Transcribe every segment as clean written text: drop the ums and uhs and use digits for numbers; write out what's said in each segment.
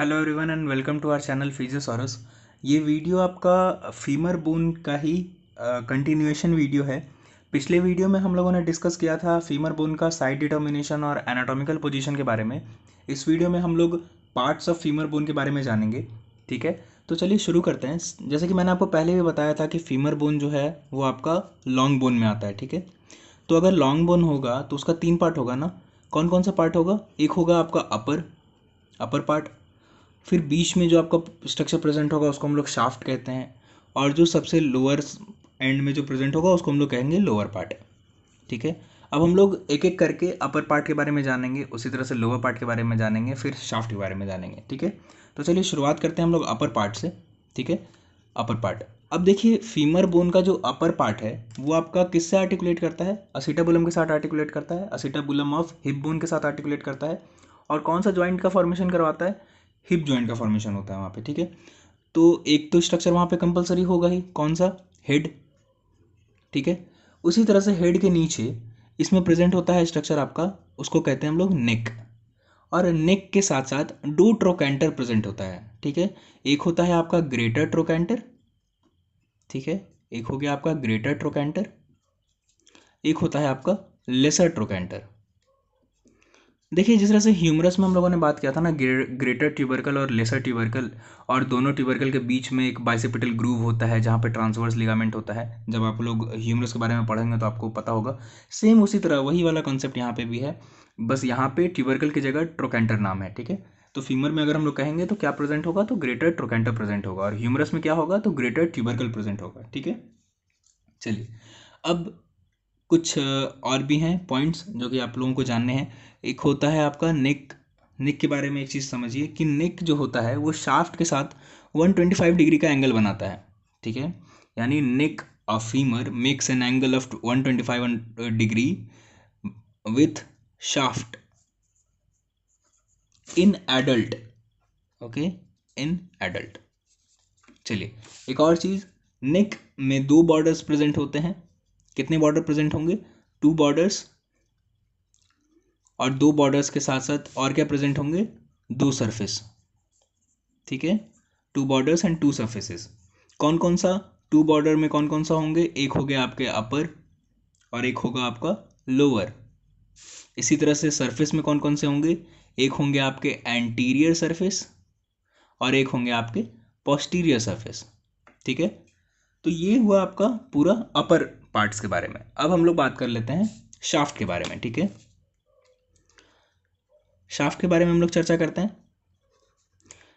Hello everyone and welcome to our channel Physiosaurus. ये video आपका femur bone का ही continuation video है। पिछले वीडियो में हम लोगों ने डिस्कस किया था फीमर बोन का साइड डिटर्मिनेशन और एनाटॉमिकल पोजीशन के बारे में। इस वीडियो में हम लोग पार्ट्स ऑफ फीमर बोन के बारे में जानेंगे। ठीक है, तो चलिए शुरू करते हैं। जैसे कि मैंने आपको पहले भी बताया था कि फीमर बोन जो है वो आपका लॉन्ग बोन में आता है। ठीक है, तो अगर लॉन्ग बोन होगा तो उसका 3 पार्ट होगा ना। कौन कौन सा पार्ट होगा? एक होगा आपका अपर पार्ट, फिर बीच में जो आपका स्ट्रक्चर प्रेजेंट होगा उसको हम लोग शाफ्ट कहते हैं, और जो सबसे लोअर एंड में जो प्रेजेंट होगा उसको हम लोग कहेंगे लोअर पार्ट। ठीक है, अब हम लोग एक एक करके अपर पार्ट के बारे में जानेंगे, उसी तरह से लोअर पार्ट के बारे में जानेंगे, फिर शाफ्ट के बारे में जानेंगे। ठीक है, तो चलिए शुरुआत करते हैं हम लोग अपर पार्ट से। ठीक है, अपर पार्ट। अब देखिए फीमर बोन का जो अपर पार्ट है वो आपका किससे आर्टिकुलेट करता है? असिटाबुलम के साथ आर्टिकुलेट करता है, असिटाबुलम ऑफ हिप बोन के साथ आर्टिकुलेट करता है। और कौन सा जॉइंट का फॉर्मेशन करवाता है? हिप जॉइंट का फॉर्मेशन होता है वहाँ पे। ठीक है, तो एक तो स्ट्रक्चर वहाँ पे कंपलसरी होगा ही, कौन सा? हेड। ठीक है, उसी तरह से हेड के नीचे इसमें प्रेजेंट होता है स्ट्रक्चर आपका, उसको कहते हैं हम लोग नेक। और नेक के साथ साथ दो ट्रोकेंटर प्रेजेंट होता है। ठीक है, एक होता है आपका ग्रेटर ट्रोकेंटर। ठीक है, एक हो गया आपका ग्रेटर ट्रोकेंटर, एक होता है आपका लेसर ट्रोकेंटर। देखिए जिस तरह से ह्यूमरस में हम लोगों ने बात किया था ना, ग्रेटर ट्यूबरकल और लेसर ट्यूबरकल, और दोनों ट्यूबरकल के बीच में एक बाइसेपिटल ग्रूव होता है जहाँ पे ट्रांसवर्स लिगामेंट होता है। जब आप लोग ह्यूमरस के बारे में पढ़ेंगे तो आपको पता होगा। सेम उसी तरह वही वाला कॉन्सेप्ट यहाँ पे भी है, बस यहाँ पे ट्यूबरकल की जगह ट्रोकेंटर नाम है। ठीक है, तो फीमर में अगर हम लोग कहेंगे तो क्या प्रेजेंट होगा? तो ग्रेटर ट्रोकेंटर प्रेजेंट होगा, और ह्यूमरस में क्या होगा? तो ग्रेटर ट्यूबरकल प्रेजेंट होगा। ठीक है, चलिए अब कुछ और भी हैं पॉइंट्स जो कि आप लोगों को जानने हैं। एक होता है आपका नेक। नेक के बारे में एक चीज़ समझिए कि नेक जो होता है वो शाफ्ट के साथ 125 डिग्री का एंगल बनाता है। ठीक है, यानी neck of femur makes an angle of 125 degree with shaft in adult. Okay, in adult. चलिए एक और चीज़, नेक में दो बॉर्डर्स प्रेजेंट होते हैं। कितने बॉर्डर प्रेजेंट होंगे? 2 बॉर्डर्स, और 2 बॉर्डर्स के साथ साथ और क्या प्रेजेंट होंगे? 2 सरफेस। ठीक है, 2 बॉर्डर्स एंड 2 सरफेसेस। कौन कौन सा 2 बॉर्डर में कौन कौन सा होंगे? एक हो गया आपके अपर और एक होगा आपका लोअर। इसी तरह से सरफेस में कौन कौन से होंगे? एक होंगे आपके एंटीरियर सरफेस और एक होंगे आपके पोस्टीरियर सरफेस। ठीक है, तो ये हुआ आपका पूरा अपर पार्ट्स के बारे में। अब हम लोग बात कर लेते हैं शाफ्ट के बारे में। ठीक है, शाफ्ट के बारे में हम लोग चर्चा करते हैं।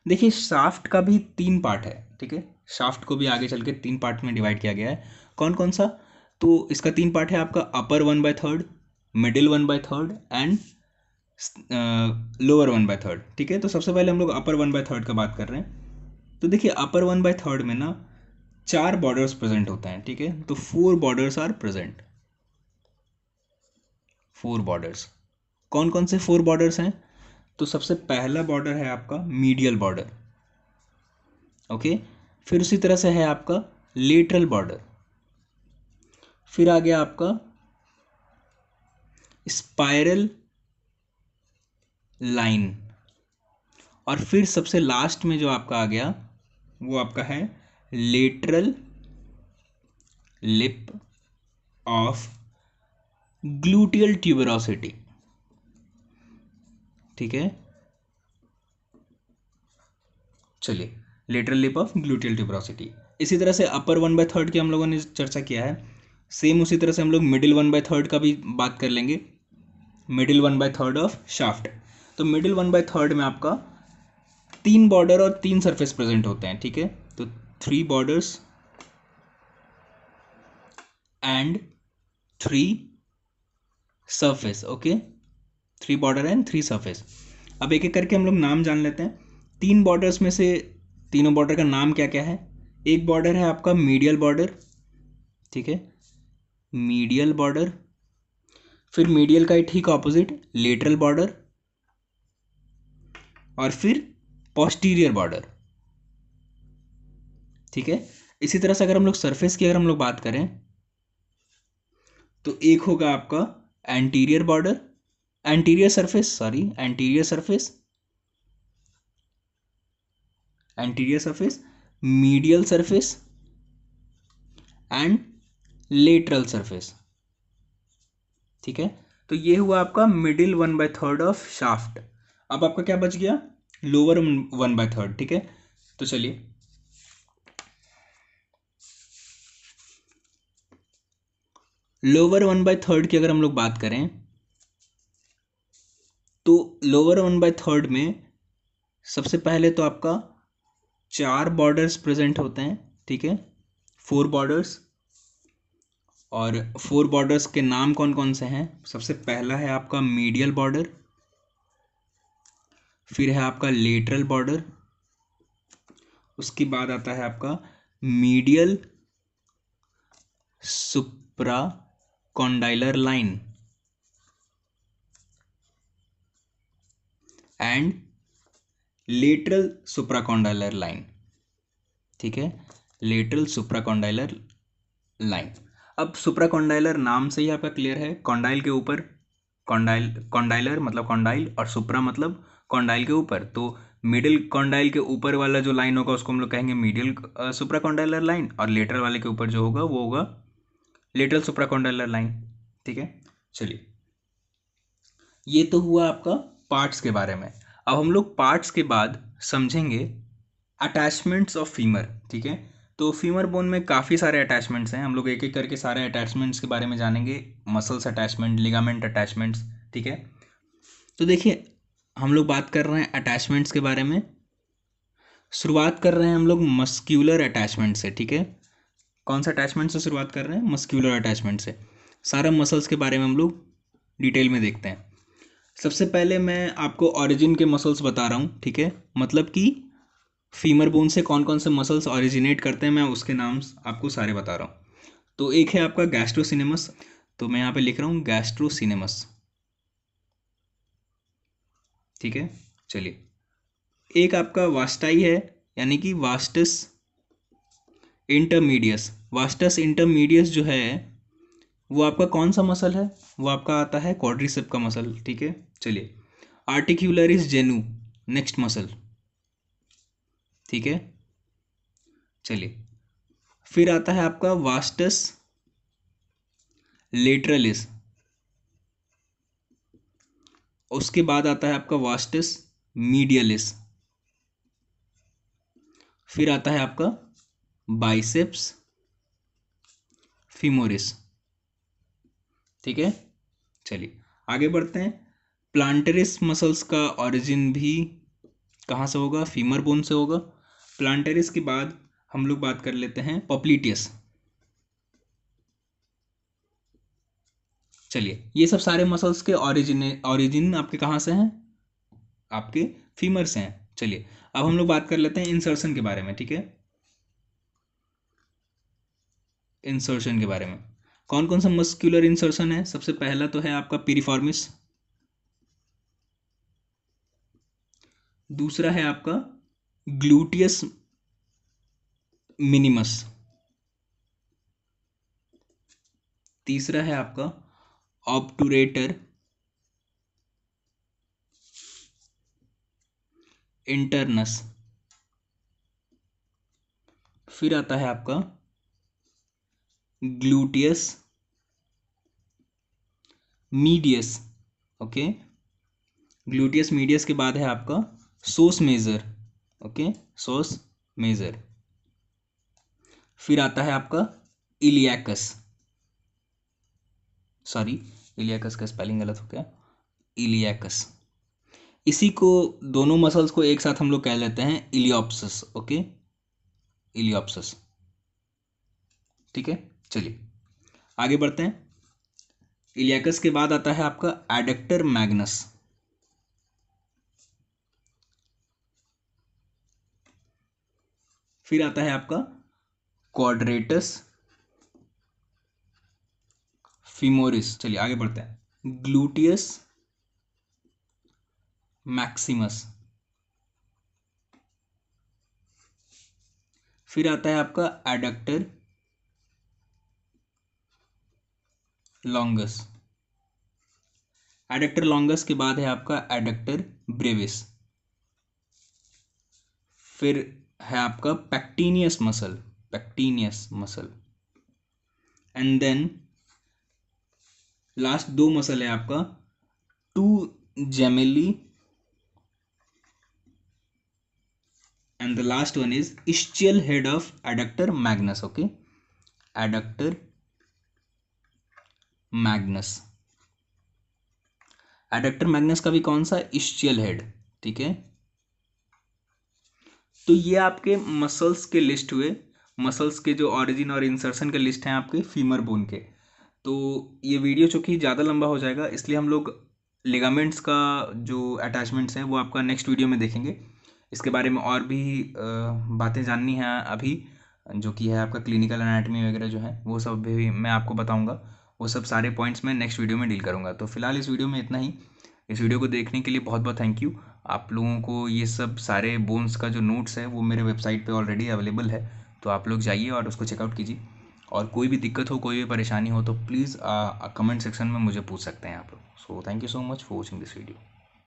देखिए शाफ्ट का भी 3 पार्ट है। ठीक है, शाफ्ट को भी आगे चल के 3 पार्ट में डिवाइड किया गया है। कौन कौन सा? तो इसका 3 पार्ट है आपका, अपर 1/3, मिडिल 1/3 एंड लोअर 1/3। ठीक है, तो सबसे पहले हम लोग अपर 1/3 का बात कर रहे हैं। तो देखिए अपर 1/3 में ना 4 बॉर्डर्स प्रेजेंट होते हैं। ठीक है, तो 4 बॉर्डर्स आर प्रेजेंट। 4 बॉर्डर्स। कौन कौन से 4 बॉर्डर्स हैं? तो सबसे पहला बॉर्डर है आपका मीडियल बॉर्डर। ओके, फिर उसी तरह से है आपका लेटरल बॉर्डर, फिर आ गया आपका स्पाइरल लाइन, और फिर सबसे लास्ट में जो आपका आ गया वो आपका है lateral lip of gluteal tuberosity. ठीक है, चलिए lateral lip of gluteal tuberosity. इसी तरह से अपर 1/3 की हम लोगों ने चर्चा किया है। सेम उसी तरह से हम लोग मिडिल 1/3 का भी बात कर लेंगे। Middle 1/3 of shaft. तो मिडिल 1/3 में आपका 3 बॉर्डर और 3 सरफेस प्रेजेंट होते हैं। ठीक है, तो 3 borders and 3 surface. Okay, 3 border and 3 surface. अब एक एक करके हम लोग नाम जान लेते हैं। 3 बॉर्डर्स में से तीनों बॉर्डर का नाम क्या क्या है? एक बॉर्डर है आपका मीडियल बॉर्डर। ठीक है, मीडियल बॉर्डर, फिर मीडियल का ही ठीक ऑपोजिट लेटरल बॉर्डर, और फिर पोस्टीरियर बॉर्डर। ठीक है, इसी तरह से अगर हम लोग सरफेस की अगर हम लोग बात करें तो एक होगा आपका anterior border, anterior surface, sorry anterior surface, anterior surface, medial surface and lateral surface. ठीक है, तो ये हुआ आपका मिडिल 1/3 ऑफ शाफ्ट। अब आपका क्या बच गया, लोअर 1/3। ठीक है, तो चलिए लोअर 1/3 की अगर हम लोग बात करें तो लोअर 1/3 में सबसे पहले तो आपका 4 बॉर्डर्स प्रेजेंट होते हैं। ठीक है, 4 बॉर्डर्स, और 4 बॉर्डर्स के नाम कौन कौन से हैं? सबसे पहला है आपका मीडियल बॉर्डर, फिर है आपका लेटरल बॉर्डर, उसके बाद आता है आपका medial supra condylar line and lateral supracondylar line. ठीक है, लेटरल सुप्राकॉन्डाइलर लाइन। अब सुप्राकॉन्डाइलर नाम से ही आपका क्लियर है, कॉन्डाइल के ऊपर, कॉन्डाइलर मतलब कॉन्डाइल, और सुप्रा मतलब कॉन्डाइल के ऊपर। तो मिडिल कॉन्डाइल के ऊपर वाला जो लाइन होगा उसको हम लोग कहेंगे मिडिल सुप्राकॉन्डाइलर लाइन, और लेटरल वाले के ऊपर जो होगा वो होगा लेटरल सुप्राकॉन्डाइलर लाइन। ठीक है, चलिए ये तो हुआ आपका पार्ट्स के बारे में। अब हम लोग पार्ट्स के बाद समझेंगे अटैचमेंट्स ऑफ फीमर। ठीक है, तो फीमर बोन में काफ़ी सारे अटैचमेंट्स हैं, हम लोग एक एक करके सारे अटैचमेंट्स के बारे में जानेंगे। Muscles attachment, ligament attachments. ठीक है, तो देखिए हम लोग बात कर रहे हैं अटैचमेंट्स के बारे में। शुरुआत कर रहे हैं हम लोग मस्क्यूलर अटैचमेंट से। ठीक है, कौन सा अटैचमेंट से शुरुआत कर रहे हैं? मस्क्यूलर अटैचमेंट से। सारा मसल्स के बारे में हम लोग डिटेल में देखते हैं। सबसे पहले मैं आपको ऑरिजिन के मसल्स बता रहा हूँ। ठीक है, मतलब कि फीमर बोन से कौन कौन से मसल्स ओरिजिनेट करते हैं, मैं उसके नाम आपको सारे बता रहा हूँ। तो एक है आपका गैस्ट्रोसिनेमस, तो मैं यहाँ पे लिख रहा हूँ गैस्ट्रोसिनेमस। ठीक है, चलिए एक आपका वास्टाई है, यानी कि वास्टस इंटरमीडियस। वास्टस इंटरमीडियस जो है वो आपका कौन सा मसल है? वो आपका आता है क्वाड्रिसेप का मसल। ठीक है, चलिए आर्टिक्यूलरिस जेनू नेक्स्ट मसल। ठीक है, चलिए फिर आता है आपका वास्टस लेटरलिस, उसके बाद आता है आपका वास्टस मीडियलिस, फिर आता है आपका बाइसेप्स फीमोरिस। ठीक है, चलिए आगे बढ़ते हैं। प्लांटरिस मसल्स का ओरिजिन भी कहाँ से होगा? फीमर बोन से होगा। प्लांटरिस के बाद हम लोग बात कर लेते हैं पॉप्लिटियस। चलिए ये सब सारे मसल्स के ओरिजिन आपके कहाँ से हैं? आपके फीमर से हैं। चलिए अब हम लोग बात कर लेते हैं इंसर्शन के बारे में। ठीक है, इंसर्शन के बारे में कौन कौन सा मस्क्यूलर इंसर्शन है? सबसे पहला तो है आपका पिरिफॉर्मिस, दूसरा है आपका ग्लूटियस मिनिमस, तीसरा है आपका ऑब्टूरेटर इंटरनस, फिर आता है आपका gluteus medius. Okay, gluteus medius के बाद है आपका सोस मेजर। ओके, सोस मेजर, फिर आता है आपका इलियाकस, सॉरी इलियाकस का स्पेलिंग गलत हो गया, इलियाकस। इसी को दोनों मसल्स को एक साथ हम लोग कह लेते हैं इलियोप्सिस। ओके, इलियोप्सिस। ठीक है, चलिए आगे बढ़ते हैं। इलियाकस के बाद आता है आपका एडक्टर मैग्नस, फिर आता है आपका क्वाड्रेटस फीमोरिस। चलिए आगे बढ़ते हैं। ग्लूटियस मैक्सिमस, फिर आता है आपका एडक्टर लॉन्गस, एडक्टर लॉन्गस के बाद है आपका एडक्टर ब्रेविस, फिर है आपका पैक्टिनियस मसल एंड देन लास्ट दो मसल है आपका to जेमिली and the last one is ischial head of adductor magnus. Okay, adductor magnus, adductor magnus का भी कौन सा ischial head, ठीक है। तो ये आपके मसल्स के लिस्ट हुए, मसल्स के जो ऑरिजिन और इंसर्शन के लिस्ट हैं आपके फीमर बोन के। तो ये वीडियो चूँकि ज़्यादा लंबा हो जाएगा, इसलिए हम लोग लिगामेंट्स का जो अटैचमेंट्स हैं वो आपका नेक्स्ट वीडियो में देखेंगे। इसके बारे में और भी बातें जाननी हैं अभी, जो कि है आपका क्लिनिकल एनाटमी वगैरह जो है वो सब भी मैं आपको बताऊंगा। वो सब सारे पॉइंट्स मैं नेक्स्ट वीडियो में डील करूंगा। तो फिलहाल इस वीडियो में इतना ही। इस वीडियो को देखने के लिए बहुत बहुत थैंक यू। आप लोगों को ये सब सारे बोन्स का जो नोट्स है वो मेरे वेबसाइट पे ऑलरेडी अवेलेबल है, तो आप लोग जाइए और उसको चेकआउट कीजिए। और कोई भी दिक्कत हो, कोई भी परेशानी हो तो प्लीज़ कमेंट सेक्शन में मुझे पूछ सकते हैं आप लोग। So thank you so much for watching this video.